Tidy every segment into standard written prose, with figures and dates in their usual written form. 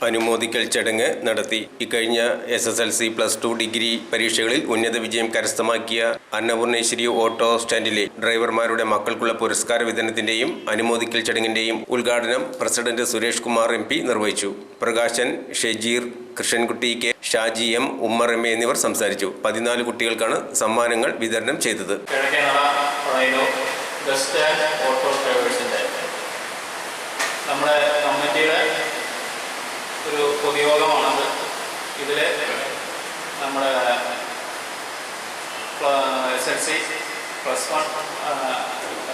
അനുമോദിക്കൽ ചടങ്ങ് നടത്തി. ഇക്കഴിഞ്ഞ SSLC +2 ഡിഗ്രി പരീക്ഷകളിൽ ഉന്നത വിജയം കരസ്ഥമാക്കിയ അന്നപൂർണേശ്വരി ഓട്ടോ സ്റ്റാൻഡിലെ ഡ്രൈവർമാരുടെ മക്കൾക്കുള്ള പുരസ്കാര വിതരണത്തിന്റെയും അനുമോദിക്കൽ ചടങ്ങിന്റെയും ഉദ്ഘാടനം പ്രസിഡന്റ് സുരേഷ് കുമാർ MP നിർവഹിച്ചു. Prakashan, Shejeer, Krishnankutty K, Shaji M, Ummer M എന്നിവർ സംസാരിച്ചു. 14 കുട്ടികൾക്കാണ് സമ്മാനങ്ങൾ വിതരണം ചെയ്തത്. നമ്മുടെ കമ്മിറ്റിയുടെ ഒരു പൊതുയോഗമാണത്. ഇതിൽ നമ്മുടെ SSLC +1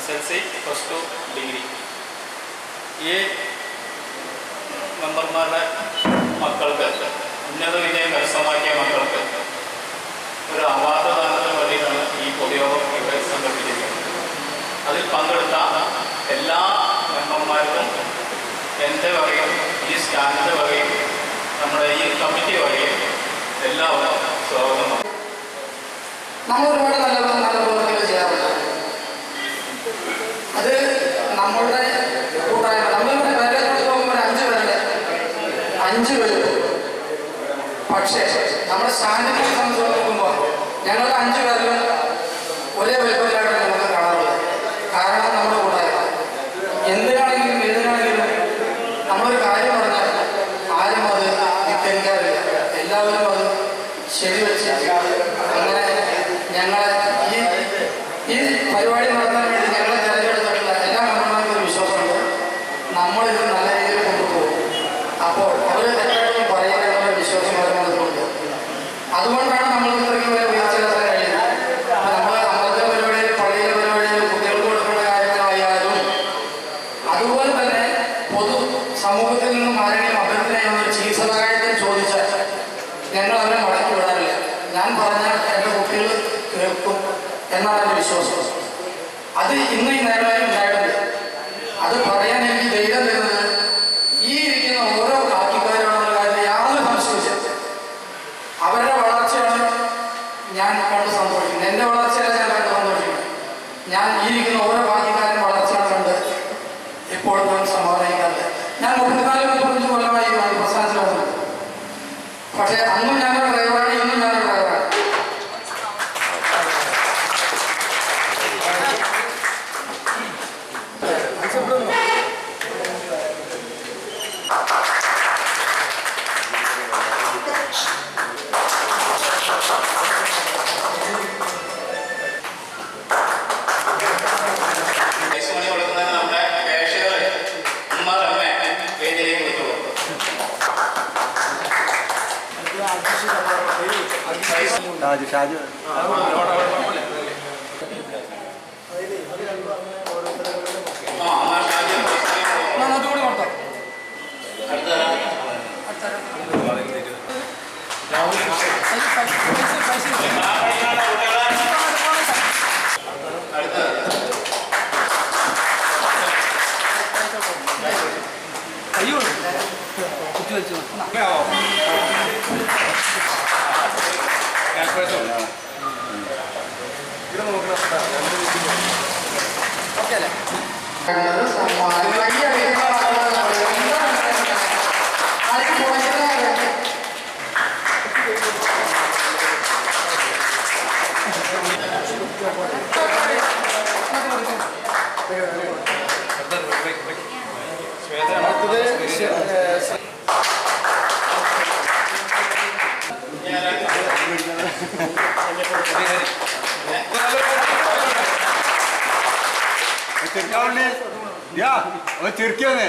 SSLC +2 ഡിഗ്രി ഈ മെമ്പർമാരുടെ മക്കൾക്ക് ഉന്നത വിജയം കരസ്ഥമാക്കിയ മക്കൾക്ക് ഒരു അവാർഡ് ദാനത്തിന് വേണ്ടിയിട്ടാണ് ഈ പൊതുയോഗം ഇവിടെ സംഘടിപ്പിച്ചിരിക്കുന്നത്. അതിൽ പങ്കെടുത്ത എല്ലാ മെമ്പർമാർക്കും എൻ്റെ വകയും ഈ സ്റ്റാൻഡിൻ്റെ വകയും നമ്മുടെ ഈ കമ്മിറ്റി വകയും എല്ലാവരും സ്വാഗതം. നമ്മൾ ഒരുപാട് നല്ല പ്രവർത്തനങ്ങൾ ചെയ്യാറുണ്ട്. അത് നമ്മളുടെ കൂട്ടായ്മ നമ്മളിവിടെ വരെ പോകുമ്പോൾ 5 പേര് പക്ഷേ നമ്മുടെ സ്റ്റാൻഡിനെ സംബന്ധിച്ച് നോക്കുമ്പോൾ ഞങ്ങൾ 5 പേരിലും ഒരേ വലുപ്പത്തിലായിട്ട് നമുക്ക് കാണാറുള്ളത്. കാരണം നമ്മുടെ കൂട്ടായ്മ എന്തിനാണെങ്കിലും ഏതിനാണെങ്കിലും നമ്മളൊരു കാര്യം പറഞ്ഞാൽ ആരും അത് ധിക്കരിക്കാറില്ല. എല്ലാവരും അത് ശരിവെച്ച് അങ്ങനെ ഞങ്ങളെ ഈ പരിപാടി നടത്താൻ വേണ്ടി ഞങ്ങളെ തിരഞ്ഞെടുത്തിട്ടുള്ള എല്ലാ മെമ്പർമാർക്കും ഒരു വിശ്വാസമുണ്ട്. നമ്മളിത് നല്ല രീതിയിൽ കൊണ്ടുപോകും. അപ്പോൾ അവർ തെറ്റായിട്ടും പറയാനുള്ള വിശ്വാസം അവർ മനസ്സിലുണ്ട്. അതുകൊണ്ടാണ് നമ്മൾ ഇത്രയ്ക്ക് വരെ ഉയർച്ചെടുക്കാൻ കഴിയുന്നത്. നമ്മൾ അമ്പലത്തിലെ പരിപാടിയിൽ പള്ളിയിലെ പരിപാടിയിൽ കുട്ടികൾക്ക് കൊടുക്കേണ്ട കാര്യങ്ങളായാലും അതുപോലെ തന്നെ പൊതു സമൂഹത്തിൽ നിന്നും ആരെങ്കിലും അഭ്യർത്ഥന ചികിത്സ സഹായത്തിന് ചോദിച്ചാൽ ഞങ്ങൾ അവരെ മടക്കി വിടാറില്ല. ഞാൻ പറഞ്ഞാൽ എൻ്റെ കുട്ടികൾ കേൾക്കും എന്നാണ് എൻ്റെ വിശ്വാസം. അത് ഇന്ന് ഈ നേരമായി ഉണ്ടായിട്ടുണ്ട്. അത് പറയാൻ എനിക്ക് ധൈര്യം തരുന്നത് ഈ ഇരിക്കുന്ന ഓരോ കാക്കിക്കാരോടുള്ള കാര്യത്തിൽ യാതൊരു സംശയിച്ചില്ല. അവരുടെ വളർച്ചയാണ് ഞാൻ കണ്ട് സന്തോഷിക്കുന്നത്. എൻ്റെ വളർച്ചയല്ല ഞാൻ കണ്ട് സന്തോഷിക്കുന്നത്. ഞാൻ ഈ ഇരിക്കുന്ന ഓരോ കാക്കിക്കാരും വളർച്ചയാണ് കണ്ട് ഇപ്പോൾ ഞാൻ സമാധാനിക്കാറില്ല. ഞാൻ 34-35 കൊല്ലമായി ഈ പ്രസ്ഥാനത്തിൽ വന്നത്. പക്ഷേ അന്നും ഞാനൊരു ഡ്രൈവറാണ്, ഇന്നും ഞാനൊരു ഡ്രൈവറാണ്. ഷാജു അയ്യോ കുട്ടി വെച്ചു ചെറുക്കാവുണ്ട് ചെറുക്കിയാന്നേ